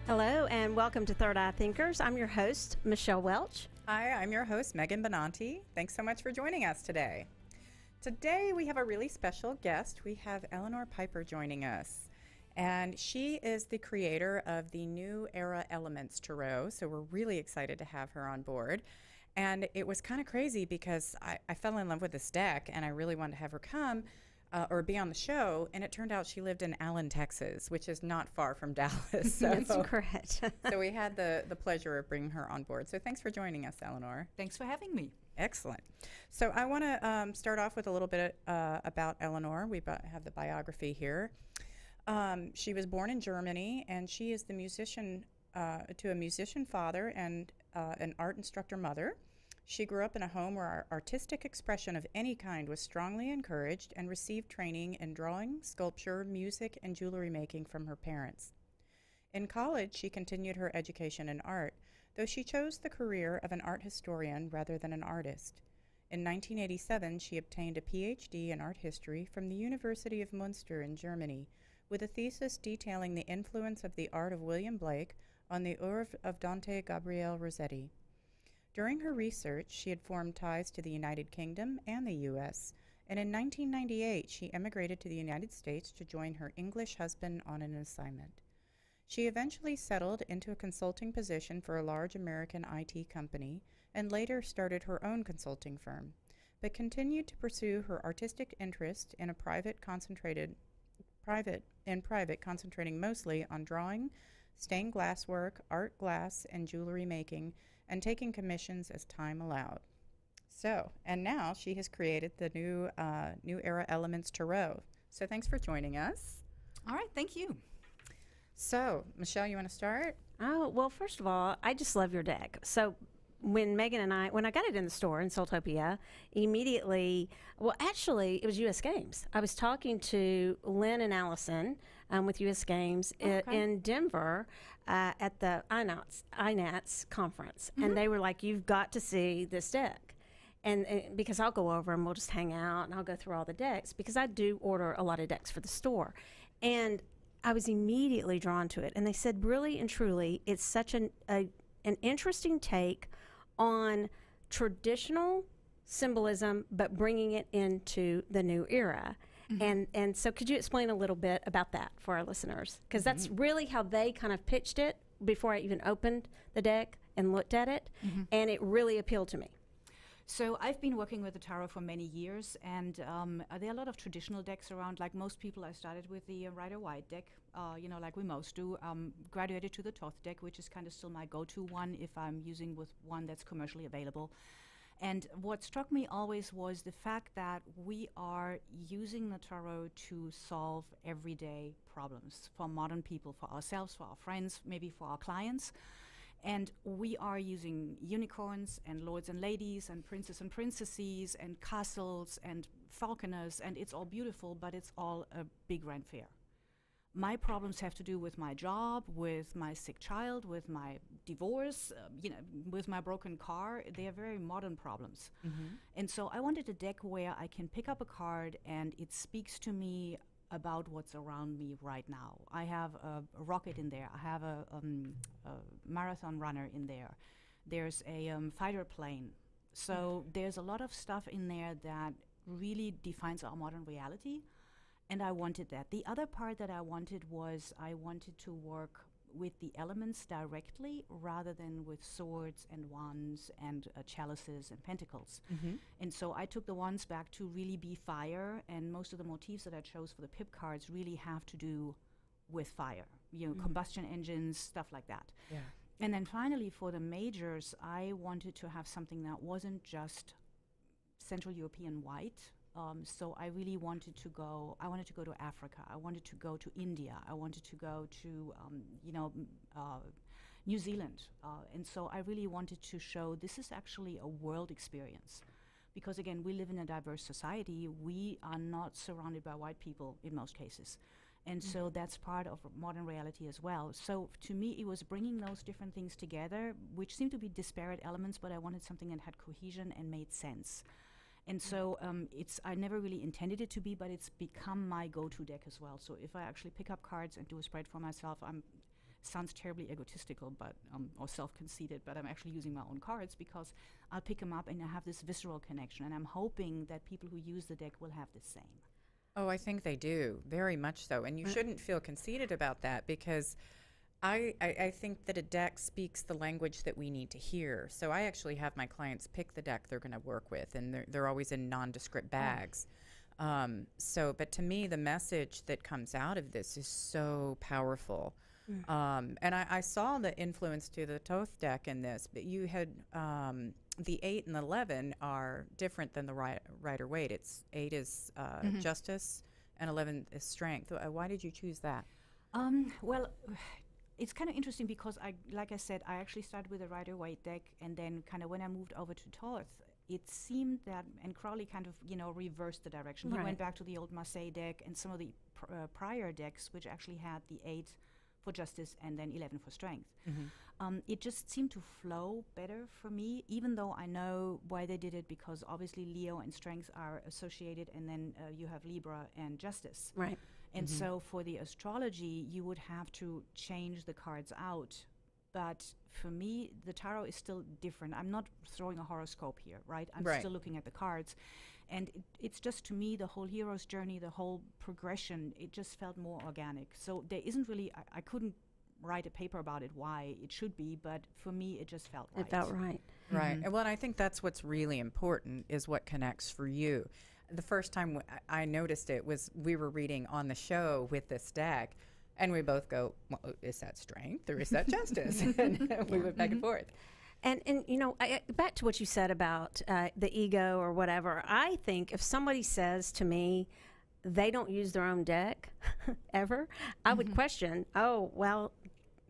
Hello and welcome to Third Eye Thinkers. I'm your host, Michelle Welch. Hi, I'm your host, Megan Benanti. Thanks so much for joining us today. Today we have a really special guest. We have Eleanor Piper joining us. And she is the creator of the New Era Elements Tarot. So we're really excited to have her on board. And it was kind of crazy because I fell in love with this deck and I really wanted to have her come or be on the show, and it turned out she lived in Allen, Texas, which is not far from Dallas. So, That's correct. so we had the pleasure of bringing her on board. So thanks for joining us, Eleanor. Thanks for having me. Excellent. So I want to start off with a little bit about Eleanor. We have the biography here. She was born in Germany, and she is the musician to a musician father and an art instructor mother. She grew up in a home where artistic expression of any kind was strongly encouraged and received training in drawing, sculpture, music, and jewelry making from her parents. In college, she continued her education in art, though she chose the career of an art historian rather than an artist. In 1987, she obtained a PhD in art history from the University of Münster in Germany, with a thesis detailing the influence of the art of William Blake on the oeuvre of Dante Gabriel Rossetti. During her research, she had formed ties to the United Kingdom and the U.S., and in 1998, she emigrated to the United States to join her English husband on an assignment. She eventually settled into a consulting position for a large American IT company and later started her own consulting firm, but continued to pursue her artistic interest in private, concentrating mostly on drawing, stained glass work, art glass, and jewelry making, and taking commissions as time allowed. So, and now she has created the New Era Elements Tarot. So thanks for joining us. All right, thank you. So, Michelle, you want to start? Oh, well, first of all, I just love your deck. So when Megan and when I got it in the store in Soultopia, immediately, well, actually, it was U.S. Games. I was talking to Lynn and Allison with U.S. Games in Denver at the INATS conference. Mm-hmm. And they were like, you've got to see this deck. And because I'll go over and we'll just hang out and I'll go through all the decks because I do order a lot of decks for the store. And I was immediately drawn to it. And they said, really and truly, it's such an interesting take on traditional symbolism, but bringing it into the new era. Mm-hmm. And so could you explain a little bit about that for our listeners? Because that's really how they kind of pitched it before I even opened the deck and looked at it. Mm-hmm. And it really appealed to me. So I've been working with the tarot for many years, and there are a lot of traditional decks around. Like most people, I started with the Rider-Waite deck, like we most do, graduated to the Thoth deck, which is kind of still my go-to one if I'm using with one that's commercially available. And what struck me always was the fact that we are using the tarot to solve everyday problems for modern people, for ourselves, for our friends, maybe for our clients. And we are using unicorns and lords and ladies and princes and princesses and castles and falconers, and it's all beautiful, but it's all a big grand fair. My problems have to do with my job, with my sick child, with my divorce, with my broken car. They are very modern problems. Mm-hmm. And so I wanted a deck where I can pick up a card and it speaks to me about what's around me right now. I have a rocket in there. I have a marathon runner in there. There's a fighter plane. So there's a lot of stuff in there that really defines our modern reality, and I wanted that. The other part that I wanted was I wanted to work with the elements directly rather than with swords and wands and chalices and pentacles. Mm-hmm. And so I took the wands back to really be fire, and most of the motifs that I chose for the pip cards really have to do with fire, combustion engines, stuff like that. Yeah. And then finally for the majors, I wanted to have something that wasn't just Central European white. So I really wanted to go to Africa. I wanted to go to India. I wanted to go to, New Zealand. And so I really wanted to show this is actually a world experience. Because again, we live in a diverse society. We are not surrounded by white people in most cases. And so that's part of modern reality as well. So to me, it was bringing those different things together, which seemed to be disparate elements, but I wanted something that had cohesion and made sense. And so I never really intended it to be, but it's become my go-to deck as well. So if I actually pick up cards and do a spread for myself, sounds terribly egotistical, but or self-conceited, but I'm actually using my own cards because I'll pick them up and I have this visceral connection, and I'm hoping that people who use the deck will have the same. Oh, I think they do, very much so. And you shouldn't feel conceited about that, because I think that a deck speaks the language that we need to hear. So I actually have my clients pick the deck they're going to work with, and they're always in nondescript bags. But to me, the message that comes out of this is so powerful. And I saw the influence to the Thoth deck in this, but you had the 8 and 11 are different than the Rider-Waite. It's 8 is justice and 11 is strength. Why did you choose that? Well, it's kind of interesting because like I said, I actually started with a Rider-Waite deck, and then kind of when I moved over to Thoth, it seemed that, and Crowley kind of, reversed the direction. He went back to the old Marseille deck and some of the prior decks, which actually had the 8 for justice and then 11 for strength. It just seemed to flow better for me, even though I know why they did it, because obviously Leo and strength are associated, and then you have Libra and justice. Right. And so for the astrology, you would have to change the cards out. But for me, the tarot is still different. I'm not throwing a horoscope here, right? I'm still looking at the cards. And it's just, to me, the whole hero's journey, the whole progression, it just felt more organic. So there isn't really, I couldn't write a paper about it, why it should be, but for me, it just felt right. It felt right. Right. And well, I think that's what's really important, is what connects for you. The first time I noticed it was we were reading on the show with this deck, and we both go, well, is that strength or is that justice? And we went back and forth. And back to what you said about the ego or whatever, I think if somebody says to me they don't use their own deck ever, I would question, oh, well,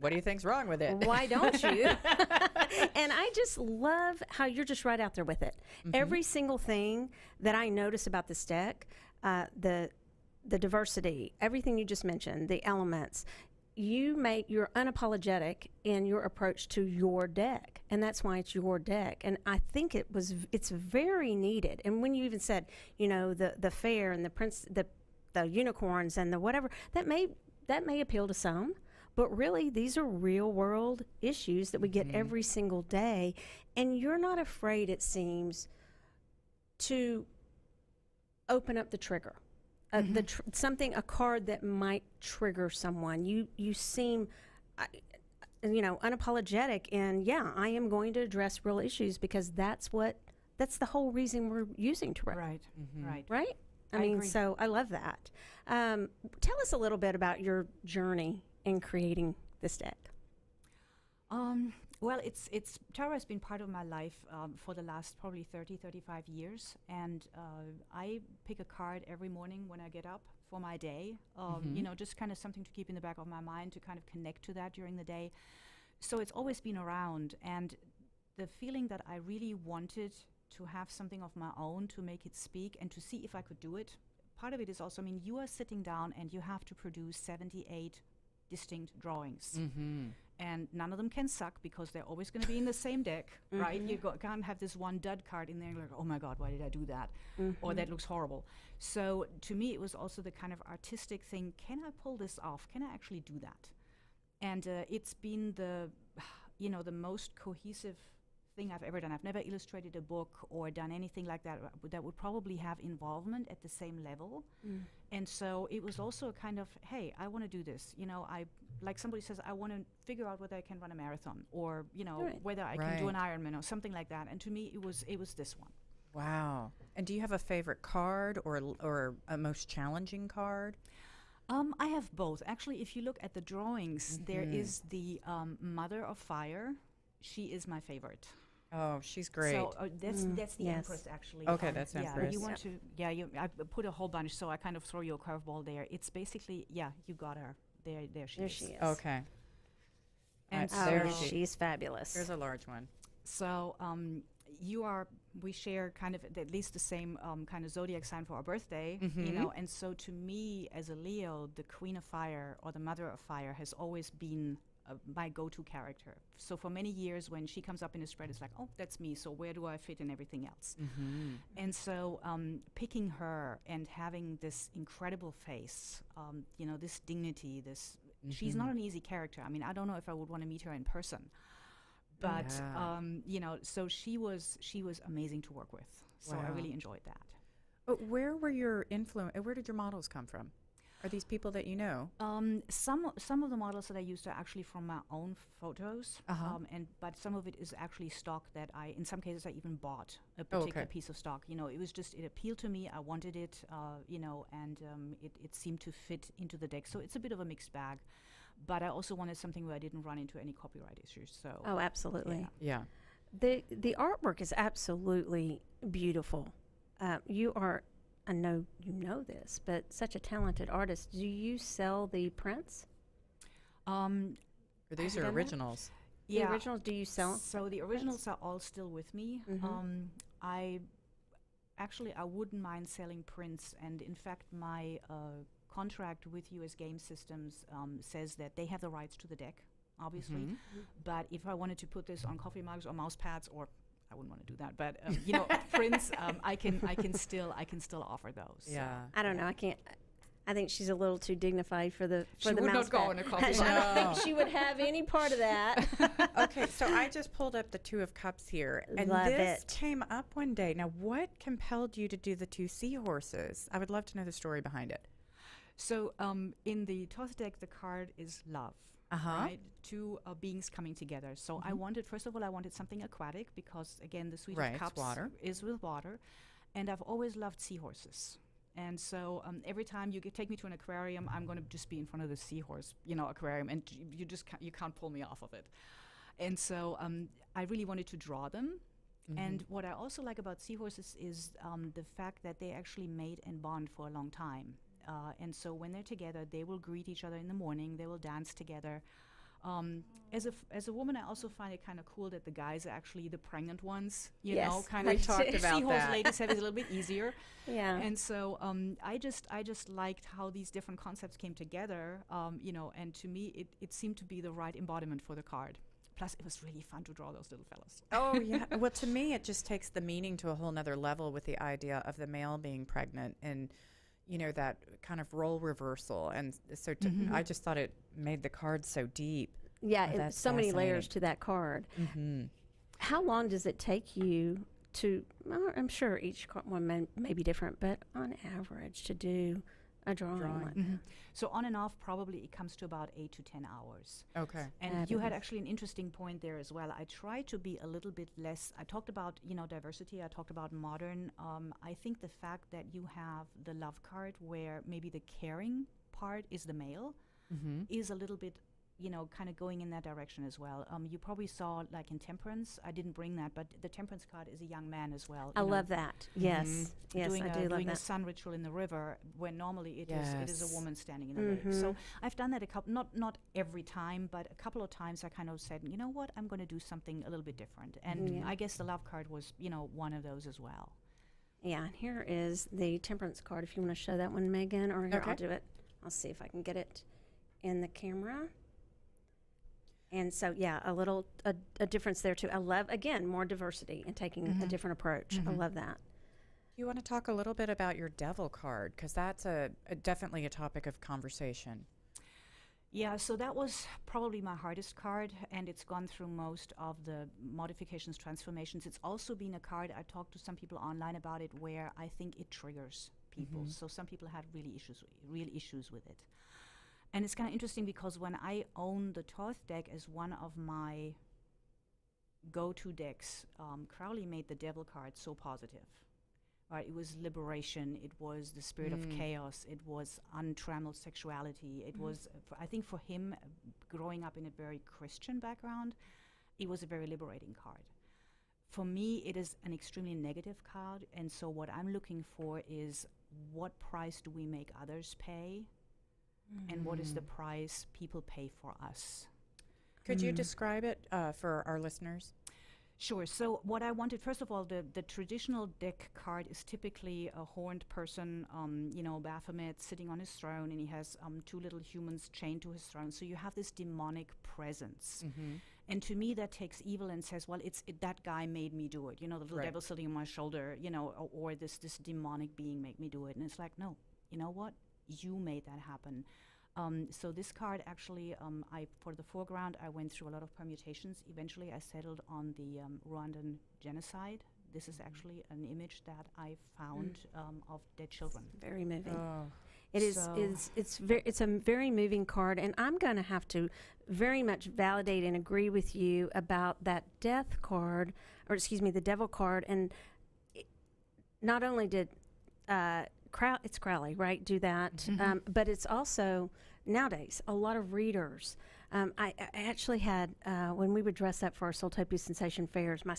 what do you think's wrong with it? Why don't you? And I just love how you're just right out there with it. Every single thing that I notice about this deck, the diversity, everything you just mentioned, the elements, you're unapologetic in your approach to your deck, and that's why it's your deck. And I think it's very needed. And when you even said, the fair and the unicorns and the whatever, that may appeal to some. But really, these are real world issues that we get every single day. And you're not afraid, it seems, to open up the trigger. A card that might trigger someone. You seem, unapologetic in, I am going to address real issues, because that's the whole reason we're using tarot. Right, right. Right? I I mean, agree. so I love that. Tell us a little bit about your journey in creating this deck. Well, tarot has been part of my life for the last probably 35 years. And I pick a card every morning when I get up for my day, just kind of something to keep in the back of my mind, to kind of connect to that during the day. So it's always been around. And the feeling that I really wanted to have something of my own, to make it speak and to see if I could do it. Part of it is also, you are sitting down and you have to produce 78 distinct drawings. And none of them can suck, because they're always going to be in the same deck, right? You can't have this one dud card in there, like, oh my God, why did I do that? Or that looks horrible. So to me, it was also the kind of artistic thing. Can I pull this off? Can I actually do that? And it's been the most cohesive thing I've ever done. I've never illustrated a book or done anything like that that would probably have involvement at the same level. And so it was also a kind of, hey, I want to do this. Like somebody says, I want to figure out whether I can run a marathon, or whether I can do an Ironman or something like that. And to me, it was this one. Wow. And do you have a favorite card or a most challenging card? I have both. Actually, if you look at the drawings, there is the Mother of Fire. She is my favorite. Oh, she's great. So that's the Empress, actually. Okay, that's Empress. You want to, I put a whole bunch, so I kind of throw you a curveball there. It's basically, you got her. There she is. Okay. And she's fabulous. Here's a large one. So we share kind of at least the same kind of zodiac sign for our birthday, and so to me, as a Leo, the Queen of Fire or the Mother of Fire has always been my go-to character. So for many years, when she comes up in a spread, it's like, oh, that's me. So where do I fit in everything else? And so picking her and having this incredible face, this dignity, this she's not an easy character. I mean, I don't know if I would want to meet her in person, but you know, so she was amazing to work with. So I really enjoyed that. Where were your where did your models come from? Are these people that you know? Some of the models that I used are actually from my own photos, but some of it is actually stock that in some cases I even bought a particular piece of stock. You know, it was just, it appealed to me. I wanted it, you know, and it seemed to fit into the deck. So it's a bit of a mixed bag, but I also wanted something where I didn't run into any copyright issues. So absolutely. Yeah. The artwork is absolutely beautiful. You are, I know you know this, but such a talented artist. Do you sell the prints? Or these are originals? The originals, do you sell? So the originals are all still with me. I wouldn't mind selling prints, and in fact my contract with US Game Systems says that they have the rights to the deck, obviously. But if I wanted to put this on coffee mugs or mouse pads, or I wouldn't want to do that, but you know, prints, I can still offer those. Yeah. I don't know. I can't. I think she's a little too dignified for the She would not go on a coffee mug. I don't think she would have any part of that. Okay, so I just pulled up the Two of Cups here, and this came up one day. Now, what compelled you to do the two seahorses? I would love to know the story behind it. So in the Toth deck, the card is love. Right? Two beings coming together. So I wanted, first of all, I wanted something aquatic because, again, the Suite of Cups is with water. And I've always loved seahorses. And so every time you take me to an aquarium, I'm going to just be in front of the seahorse, you know, aquarium, and you can't pull me off of it. And so I really wanted to draw them. And what I also like about seahorses is the fact that they actually mate and bond for a long time. And so when they're together, they will greet each other in the morning. They will dance together. As a woman, I also find it kind of cool that the guys are actually the pregnant ones. You know, kind of. We talked about seahorse that. ladies have it a little bit easier. Yeah. And so I just liked how these different concepts came together. You know, and to me, it seemed to be the right embodiment for the card. Plus, it was really fun to draw those little fellas. Oh, yeah. Well, to me, it just takes the meaning to a whole nother level with the idea of the male being pregnant and, you know, that kind of role reversal. And so I just thought it made the card so deep. Yeah, that's so many layers to that card. How long does it take you to, I'm sure each one may be different, but on average to do a drawing like that? So on and off, probably it comes to about 8 to 10 hours. Okay. And you had actually an interesting point there as well. I try to be a little bit less, I talked about, you know, diversity, I talked about modern. I think the fact that you have the love card where maybe the caring part is the male is a little bit, you know, kind of going in that direction as well. You probably saw, like in Temperance, I didn't bring that, but the Temperance card is a young man as well. I love that. Yes, yes, I do love doing that. a sun ritual in the river, when normally it is a woman standing in the lake. So I've done that a couple, not every time, but a couple of times I kind of said, you know what, I'm going to do something a little bit different. And I guess the love card was, you know, one of those as well. Yeah, and here is the Temperance card. If you want to show that one, Megan, or here, I'll do it. I'll see if I can get it in the camera. And so, yeah, a difference there too. I love, again, more diversity and taking a different approach. I love that. You want to talk a little bit about your Devil card, because that's definitely a topic of conversation. Yeah, so that was probably my hardest card, and it's gone through most of the modifications, transformations. It's also been a card, I talked to some people online about it, where I think it triggers people. So some people had real issues with it. And it's kind of interesting because when I own the Toth deck as one of my go-to decks, Crowley made the Devil card so positive. Right? It was liberation. It was the spirit of chaos. It was untrammeled sexuality. It was, I think for him, growing up in a very Christian background, it was a very liberating card. For me, it is an extremely negative card. And so what I'm looking for is, what price do we make others pay? And what is the price people pay for us? Could you describe it for our listeners? Sure. So what I wanted, first of all, the traditional deck card is typically a horned person, you know, Baphomet sitting on his throne, and he has two little humans chained to his throne. So you have this demonic presence. And to me, that takes evil and says, well, that guy made me do it. You know, the little devil sitting on my shoulder, you know, or this demonic being made me do it. And it's like, no, you know what? You made that happen. So this card actually, for the foreground, I went through a lot of permutations. Eventually, I settled on the Rwandan genocide. This is actually an image that I found of dead children. Very moving. Oh. It is. So- It's a very moving card, and I'm going to have to very much validate and agree with you about that death card, or excuse me, the devil card. And not only did it's Crowley, right, do that, but it's also nowadays a lot of readers. I actually had when we would dress up for our Soultopia Sensation fairs, my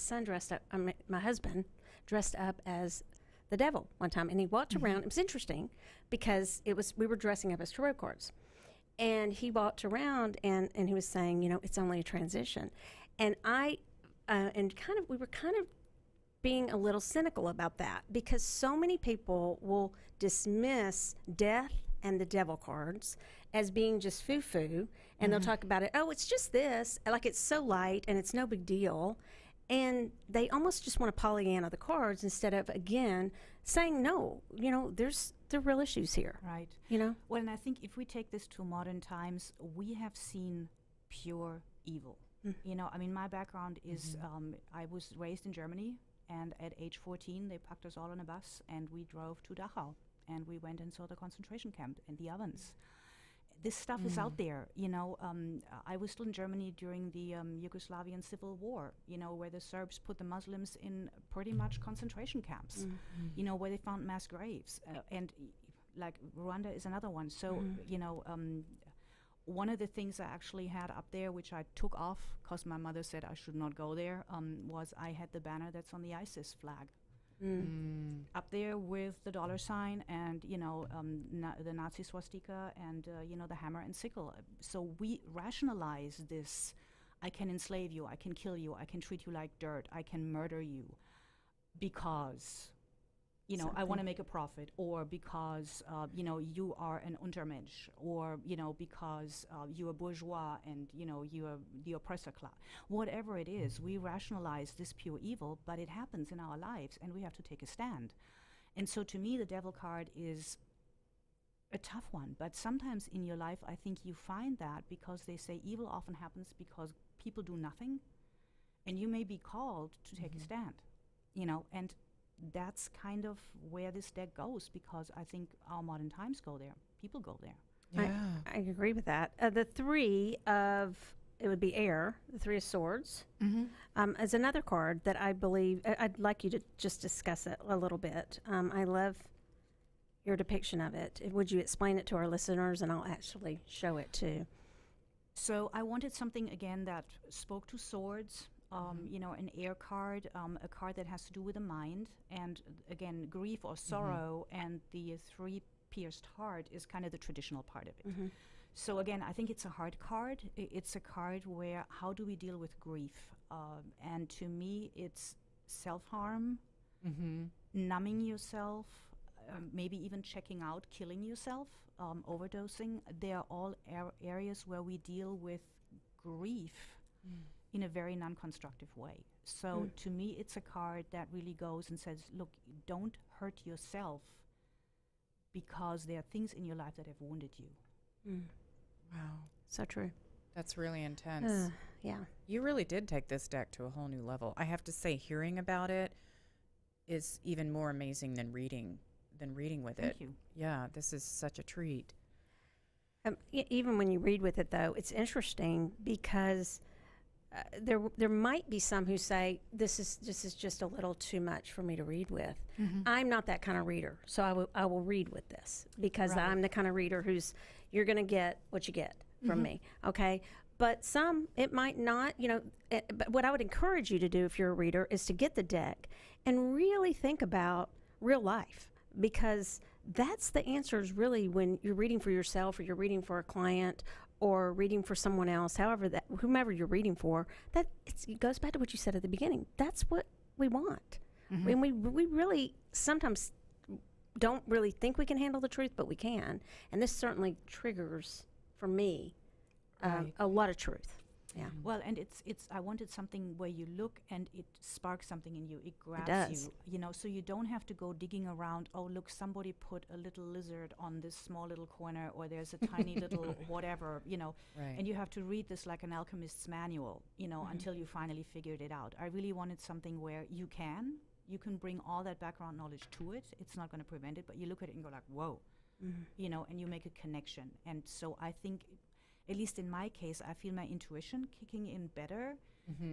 husband dressed up as the devil one time, and he walked around. It was interesting because we were dressing up as tarot cards, and he walked around and he was saying, it's only a transition, and we were kind of being a little cynical about that, because so many people will dismiss death and the devil cards as being just foo-foo, and they'll talk about it, it's just this, like it's so light and it's no big deal. And they almost just want to Pollyanna the cards instead of, again, saying, no, there are real issues here. Right. Well, and I think if we take this to modern times, we have seen pure evil. My background is, I was raised in Germany, and at age 14, they packed us all on a bus, and we drove to Dachau, and we went and saw the concentration camp and the ovens. This stuff is out there, I was still in Germany during the Yugoslavian Civil War, where the Serbs put the Muslims in pretty much concentration camps, where they found mass graves. And like Rwanda is another one. So, one of the things I actually had up there, which I took off because my mother said I should not go there, was I had the banner that's on the ISIS flag. Up there with the $sign and the Nazi swastika and the hammer and sickle. So we rationalize this: I can enslave you, I can kill you, I can treat you like dirt, I can murder you, because I want to make a profit, or because you are an Untermensch, or because you're bourgeois and you're the oppressor class. Whatever it is, we rationalize this pure evil, but it happens in our lives, and we have to take a stand. And so, to me, the devil card is a tough one. But sometimes in your life, I think you find that, because they say evil often happens because people do nothing, and you may be called to take a stand. And that's kind of where this deck goes, because I think our modern times go there. People go there. Yeah. I agree with that. The three of, it would be air, the Three of Swords, is another card that I believe, I'd like you to just discuss it a little bit. I love your depiction of it. Would you explain it to our listeners, and I'll actually show it too. So I wanted something, again, that spoke to swords. An air card, a card that has to do with the mind, and again, grief or sorrow, and the three pierced heart is kind of the traditional part of it. So again, I think it's a hard card. It's a card where, how do we deal with grief? And to me, it's self-harm, numbing yourself, maybe even checking out, killing yourself, overdosing. They are all areas where we deal with grief in a very non-constructive way. So to me, it's a card that really goes and says, look, don't hurt yourself, because there are things in your life that have wounded you. Wow. So true. That's really intense. Yeah. You really did take this deck to a whole new level. I have to say, hearing about it is even more amazing than reading with it. Thank you. Yeah, this is such a treat. Even when you read with it, though, it's interesting because there might be some who say this is just a little too much for me to read with. I'm not that kind of reader, so I will read with this, because I'm the kind of reader you're going to get what you get from me, okay? But some, it might not, but what I would encourage you to do if you're a reader is to get the deck and really think about real life, because that's the answers really when you're reading for yourself, or you're reading for a client, or reading for someone else, whomever you're reading for. It goes back to what you said at the beginning. That's what we want. And we really sometimes don't really think we can handle the truth, but we can. And this certainly triggers, for me, a lot of truth. Yeah. Well, and it's I wanted something where you look and it sparks something in you. It grabs does. you, so you don't have to go digging around. Oh, look, somebody put a little lizard on this small little corner, or there's a tiny little whatever, Right. and you have to read this like an alchemist's manual, until you finally figured it out. I really wanted something where you can bring all that background knowledge to it. It's not going to prevent it, but you look at it and go like, whoa, and you make a connection. And so I think, at least in my case, I feel my intuition kicking in better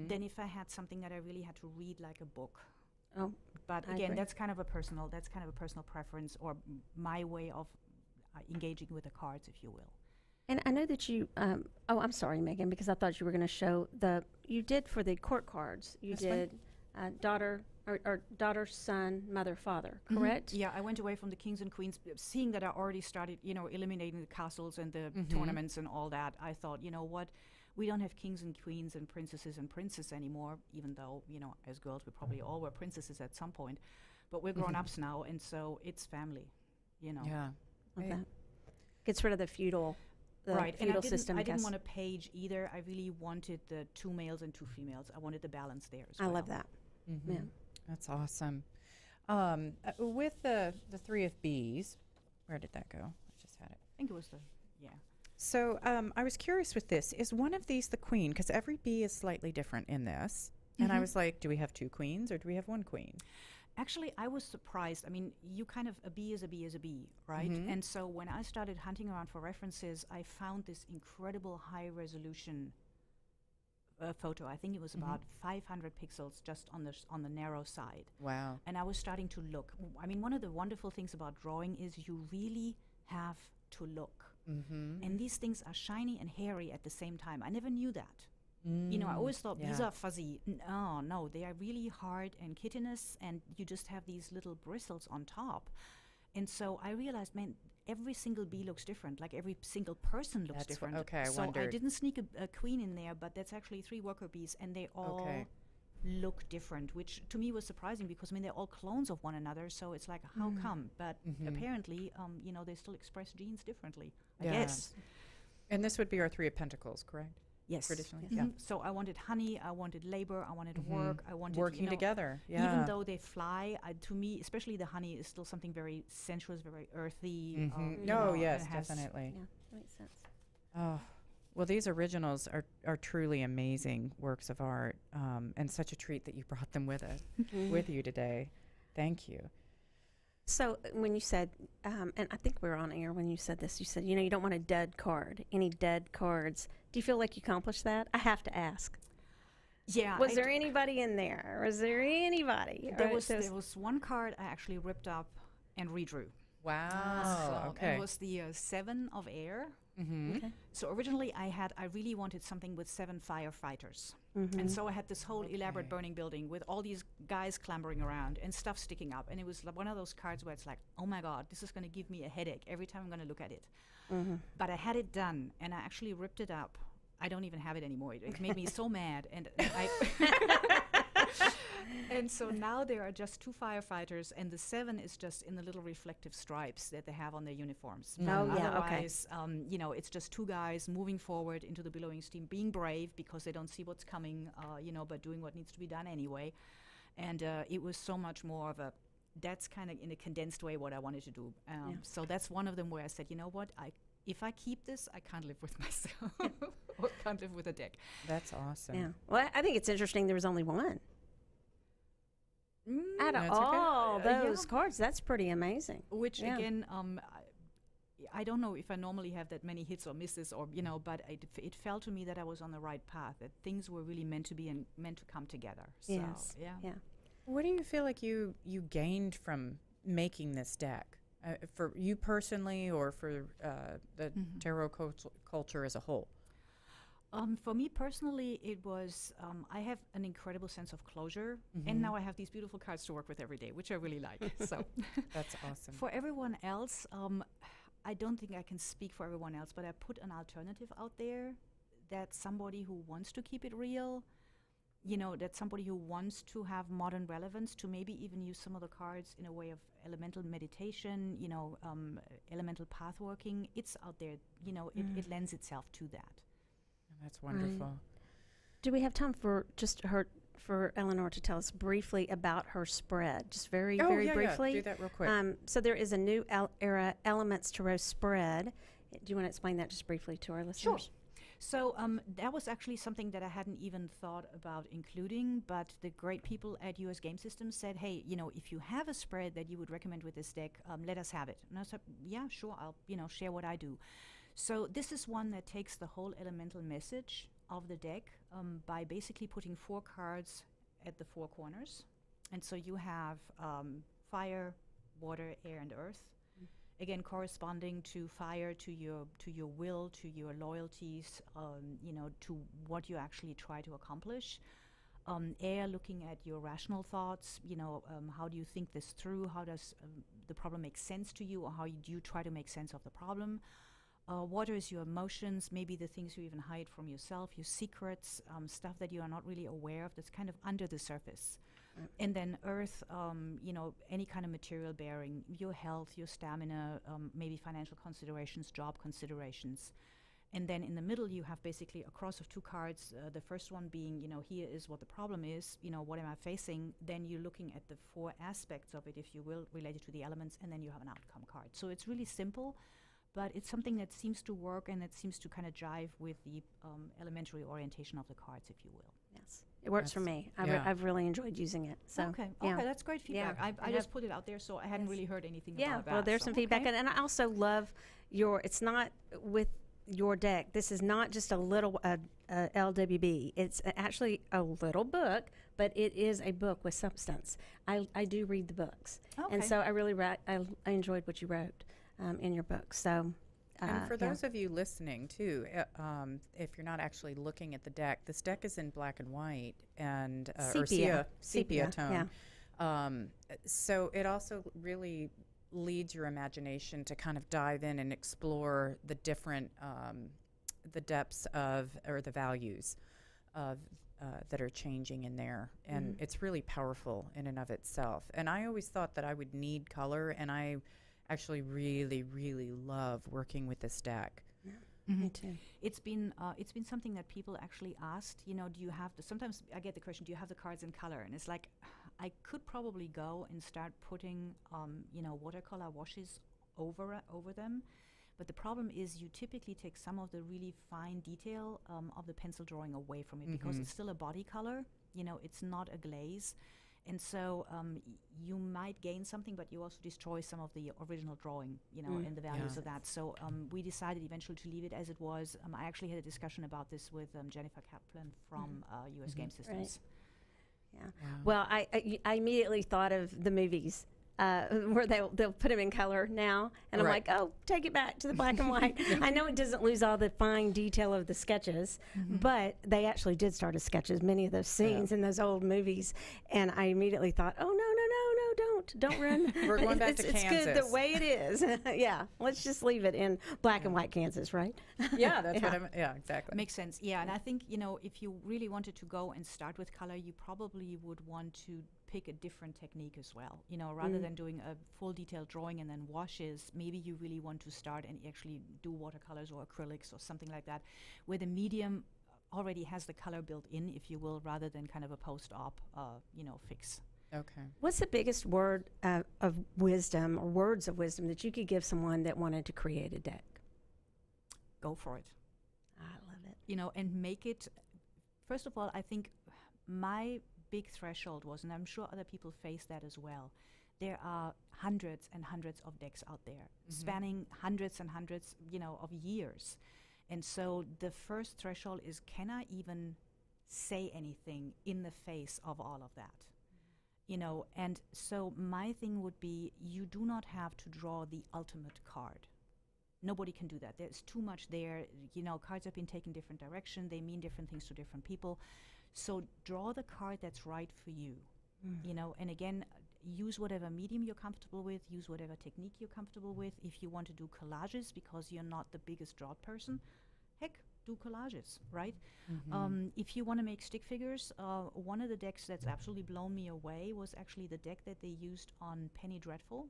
than if I had something that I really had to read like a book. Oh, But I again, agree. that's kind of a personal preference, or my way of engaging with the cards, if you will. And I know that you, I'm sorry, Megan, because I thought you were going to show you did for the court cards, you That's did daughter, or daughter, son, mother, father, correct? Yeah, I went away from the kings and queens, seeing that I already started, eliminating the castles and the tournaments and all that. I thought, you know what, we don't have kings and queens and princesses and princes anymore, even though, as girls we probably all were princesses at some point. But we're grown-ups now, and so it's family, Yeah. Love Right. that. Gets rid of the feudal Right, and feudal system. I didn't guess. want a page either. I really wanted the 2 males and 2 females. I wanted the balance there as I well. love that. Mm-hmm. Yeah. That's awesome. With the 3 of bees, where did that go? I just had it. I think it was So I was curious with this. Is one of these the queen? Because every bee is slightly different in this. And I was like, do we have 2 queens or do we have 1 queen? Actually, I was surprised. I mean, a bee is a bee is a bee, right? And so when I started hunting around for references, I found this incredible high resolution photo. I think it was about 500 pixels just on the narrow side. Wow. And I was starting to look. I mean, one of the wonderful things about drawing is you really have to look. And these things are shiny and hairy at the same time. I never knew that. I always thought these are fuzzy. No, they are really hard and chitinous, and you just have these little bristles on top. And so I realized, man, every single bee looks different. Like every single person looks That's different. okay, I so I wondered. didn't sneak a queen in there, but that's actually 3 worker bees, and they all look different, which to me was surprising because, I mean, they're all clones of one another. So it's like, how come? But apparently, they still express genes differently, I guess. And this would be our 3 of pentacles, correct? Yes. Traditionally? Mhm. So I wanted honey, I wanted labor, I wanted work, I wanted Working together. Yeah. Even though they fly, to me, especially the honey, is still something very sensuous, very earthy. Yes, and has- definitely. Yeah, that makes sense. Oh, well, these originals are truly amazing works of art, and such a treat that you brought them with us, with you today. Thank you. So when you said, and I think we were on air when you said this, you said, you don't want a dead card, any dead cards. Do you feel like you accomplished that? I have to ask. Yeah. Was there anybody in there? Was there anybody? There was one card I actually ripped up and redrew. Wow. So Okay. it was the 7 of air. Okay. So originally I really wanted something with 7 firefighters. And so I had this whole elaborate burning building with all these guys clambering around and stuff sticking up. And it was one of those cards where it's like, oh my God, this is going to give me a headache every time I'm going to look at it. But I had it done, and I actually ripped it up. I don't even have it anymore. It made me so mad. And and so now there are just 2 firefighters, and the 7 is just in the little reflective stripes that they have on their uniforms. Oh, yeah, okay. Otherwise, it's just 2 guys moving forward into the billowing steam, being brave because they don't see what's coming, but doing what needs to be done anyway. And it was so much more of that's kind of in a condensed way what I wanted to do. So that's one of them where I said, you know what, if I keep this, I can't live with myself or can't live with a deck. That's awesome. Yeah. Well, I think it's interesting there was only one. Out of That's okay. all Yeah. those cards, that's pretty amazing. Which Yeah. again, I don't know if I normally have that many hits or misses, or but it felt to me that I was on the right path. That things were really meant to be and meant to come together. So Yes. Yeah. What do you feel like you gained from making this deck? For you personally, or for the tarot culture as a whole? For me personally, it was, I have an incredible sense of closure, and now I have these beautiful cards to work with every day, which I really like. So That's awesome. for everyone else, I don't think I can speak for everyone else, but I put an alternative out there, that somebody who wants to keep it real, that somebody who wants to have modern relevance, to maybe even use some of the cards in a way of elemental meditation, elemental path working, it's out there, it lends itself to that. That's wonderful. Do we have time for for Eleanor to tell us briefly about her spread, just very briefly? Yeah. Do that real quick. So there is a new era Elements Tarot spread. Do you want to explain that just briefly to our listeners? Sure. So that was actually something that I hadn't even thought about including, but the great people at US Game Systems said, hey, if you have a spread that you would recommend with this deck, let us have it. And I said, yeah, sure, I'll share what I do. So this is one that takes the whole elemental message of the deck by basically putting 4 cards at the 4 corners. And so you have fire, water, air, and earth. Again, corresponding to fire, to your will, to your loyalties, to what you actually try to accomplish. Air, looking at your rational thoughts, how do you think this through? How does the problem make sense to you, or how do you try to make sense of the problem? Water is your emotions, maybe the things you even hide from yourself, your secrets, stuff that you are not really aware of that's kind of under the surface. And then earth, any kind of material bearing, your health, your stamina, maybe financial considerations, job considerations. And then in the middle, you have basically a cross of 2 cards. The first one being, here is what the problem is, what am I facing? Then you're looking at the 4 aspects of it, if you will, related to the elements, and then you have an outcome card. So it's really simple, but it's something that seems to work and it seems to kind of jive with the elementary orientation of the cards, if you will. Yes. It works for me. I've really enjoyed using it. So okay, that's great feedback. Yeah. I just put it out there, so I hadn't really heard anything about that. Well, there's some feedback. And I also love it's not with your deck. This is not just a little LWB. It's actually a little book, but it is a book with substance. I do read the books. Okay. And so I enjoyed what you wrote in your book. So. And for those of you listening, too, if you're not actually looking at the deck, this deck is in black and white and sepia tone. Yeah. So it also really leads your imagination to kind of dive in and explore the different, the depths of, or the values of that are changing in there. And it's really powerful in and of itself. And I always thought that I would need color, and I actually really, really love working with this deck. Yeah, me too. It's been something that people actually asked, do you have sometimes I get the question, do you have the cards in color? And it's like, I could probably go and start putting, watercolor washes over them. But the problem is you typically take some of the really fine detail of the pencil drawing away from it because it's still a body color, it's not a glaze. And so you might gain something, but you also destroy some of the original drawing, and the values of that. So we decided eventually to leave it as it was. I actually had a discussion about this with Jennifer Kaplan from US Game Systems. Right. Yeah. Wow. Well, I immediately thought of the movies. Where they'll put them in color now, and I'm like, oh, take it back to the black and white. I know it doesn't lose all the fine detail of the sketches, but they actually did start as sketches, many of those scenes in those old movies, and I immediately thought, oh, no, don't run. We're going back to Kansas. It's good the way it is. Let's just leave it in black and white Kansas, right? Yeah, that's what I'm, exactly. Makes sense, and I think, if you really wanted to go and start with color, you probably would want to pick a different technique as well, rather than doing a full detailed drawing and then washes. Maybe you really want to start and actually do watercolors or acrylics or something like that, where the medium already has the color built in, if you will, rather than kind of a post-op, fix. Okay. What's the biggest word of wisdom or words of wisdom that you could give someone that wanted to create a deck? Go for it. I love it. And make it, first of all, I think my big threshold was, and I'm sure other people face that as well, there are hundreds and hundreds of decks out there, spanning hundreds and hundreds, of years. And so the first threshold is, can I even say anything in the face of all of that? And so my thing would be, you do not have to draw the ultimate card. Nobody can do that. There's too much there. Cards have been taken different direction. They mean different things to different people. So draw the card that's right for you, and again, use whatever medium you're comfortable with, use whatever technique you're comfortable with. If you want to do collages because you're not the biggest draw person, heck, do collages, right? If you want to make stick figures, one of the decks that's absolutely blown me away was actually the deck that they used on Penny Dreadful.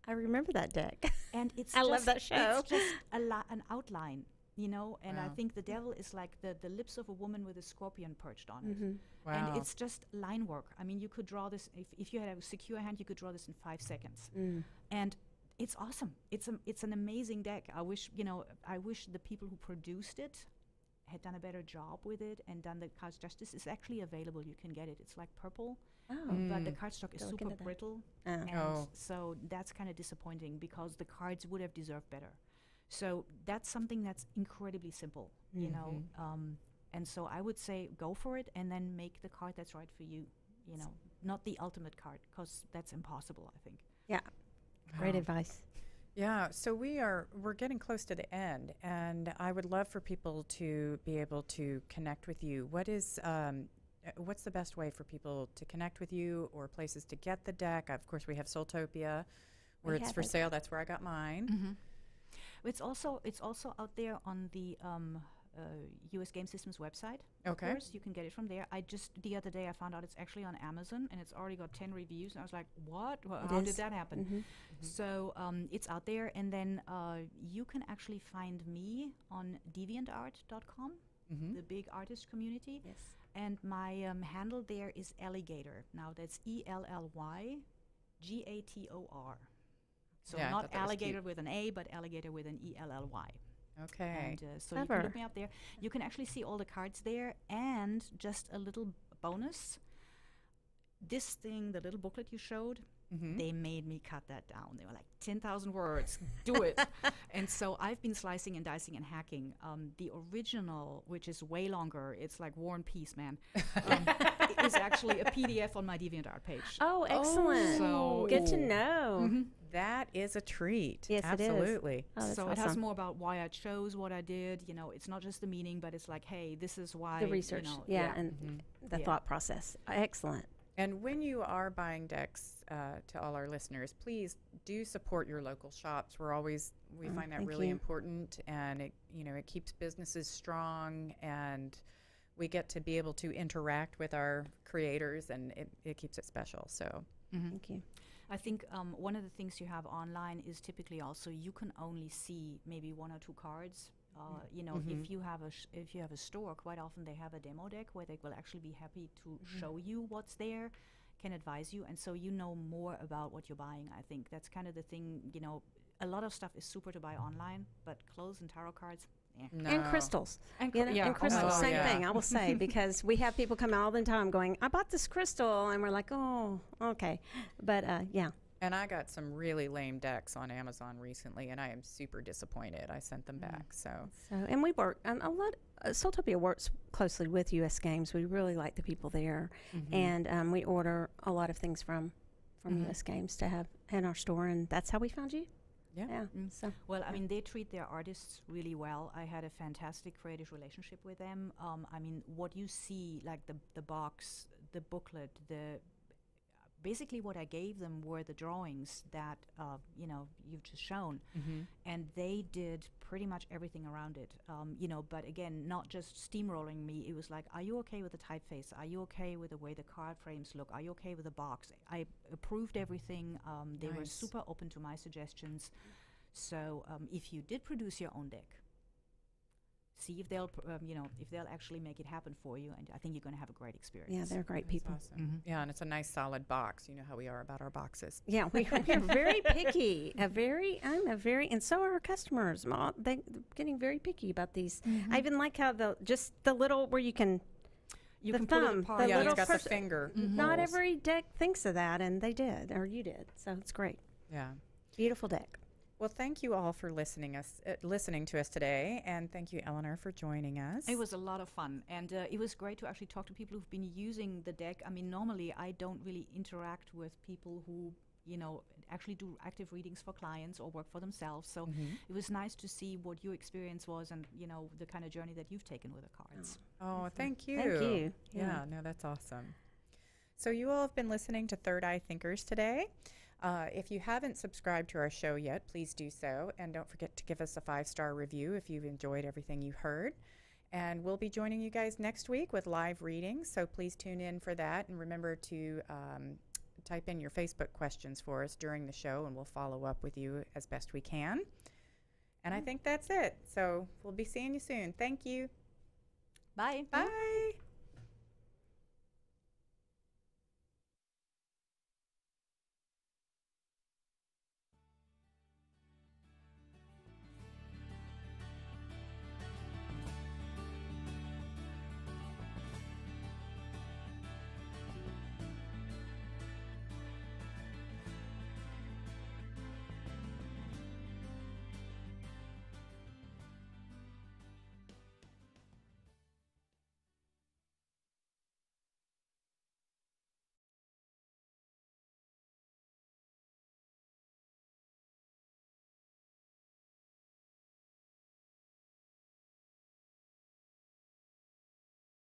I remember that deck. And it's I love that show. It's just an outline. you know, and I Wow. think the devil is like the lips of a woman with a scorpion perched on it. Wow. And it's just line work. I mean, you could draw this, if you had a secure hand, you could draw this in 5 seconds. And it's awesome. It's an amazing deck. I wish the people who produced it had done a better job with it and done the cards justice. It's actually available. You can get it. It's like purple, but the cardstock is Gotta look super into that. brittle. Oh. And Oh. so that's kind of disappointing because the cards would have deserved better. So that's something that's incredibly simple, you know. And so I would say go for it and then make the card that's right for you, you know, not the ultimate card because that's impossible, I think. Yeah. Great Wow. advice. Yeah, so we're getting close to the end, and I would love for people to be able to connect with you. What's the best way for people to connect with you, or places to get the deck? Of course, we have Soultopia, where We it's have for it. sale. That's where I got mine. It's also out there on the US Game Systems website. Okay. Of course, you can get it from there. The other day I found out it's actually on Amazon and it's already got 10 reviews. And I was like, what? How did is. that happen? So it's out there. And then you can actually find me on deviantart.com, the big artist community. Yes. And my handle there is Alligator. Now that's ELLYGATOR. So Yeah, I not thought that was alligator cute. with an A, but alligator with an ELLY. Okay. And so you can Clever. look me up there. You can actually see all the cards there. And just a little bonus, this thing, the little booklet you showed, they made me cut that down. They were like 10,000 words. Do it. And so I've been slicing and dicing and hacking. The original, which is way longer, it's like War and Peace, man, is actually a PDF on my DeviantArt page. Oh, excellent. So- Good to know. That is a treat. Yes, it is. Absolutely. Oh, that's So it has awesome. more about why I chose what I did. You know, it's not just the meaning, but it's like, hey, this is why. The research, You know, yeah, and the Yeah. thought process. Excellent. And when you are buying decks, to all our listeners, please do support your local shops. We find that thank really you. important, and it keeps businesses strong, and we get to be able to interact with our creators, and it keeps it special. So Thank you. I think one of the things you have online is typically also you can only see maybe 1 or 2 cards. You know, if you have a store, quite often they have a demo deck where they will actually be happy to show you what's there, can advise you, and so you know more about what you're buying. I think that's kind of the thing. You know, a lot of stuff is super to buy online, but clothes and tarot cards. And crystals. And You know, yeah, and oh my crystals, God, same yeah. thing, I will say, because we have people come all the time going, I bought this crystal, and we're like, oh, okay. But yeah. And I got some really lame decks on Amazon recently, and I am super disappointed. I sent them back. So And we work a lot. Soultopia works closely with U.S. Games. We really like the people there, and we order a lot of things from U.S. Games to have in our store, and that's how we found you. Yeah. So Well, I mean, they treat their artists really well. I had a fantastic creative relationship with them. I mean, what you see, like the box, the booklet, basically what I gave them were the drawings that, you've just shown. And they did pretty much everything around it. But again, not just steamrolling me. It was like, are you okay with the typeface? Are you okay with the way the card frames look? Are you okay with the box? I approved everything. They were Nice. super open to my suggestions. So if you did produce your own deck, see if they'll actually make it happen for you, and I think you're going to have a great experience. yeah, they're great That's people. awesome. Yeah, and it's a nice solid box. You know how we are about our boxes. Yeah, we're very picky. And so are our customers. They're getting very picky about these. I even like how the little where you can. You The can pull it thumb, apart. the Yeah, little it's got the person- finger. Not holes. every deck thinks of that, and they did, or you did. So it's great. Yeah. Beautiful deck. Well, thank you all for listening to us today, and thank you, Eleanor, for joining us. It was a lot of fun, and it was great to actually talk to people who've been using the deck. I mean, normally I don't really interact with people who, actually do active readings for clients or work for themselves. So it was nice to see what your experience was and, the kind of journey that you've taken with the cards. Oh, thank you. Thank you. Yeah, no, that's awesome. So you all have been listening to Third Eye Thinkers today. If you haven't subscribed to our show yet, please do so. And don't forget to give us a 5-star review if you've enjoyed everything you heard. And we'll be joining you guys next week with live readings. So please tune in for that. And remember to type in your Facebook questions for us during the show, and we'll follow up with you as best we can. And I think that's it. So we'll be seeing you soon. Thank you. Bye. Bye.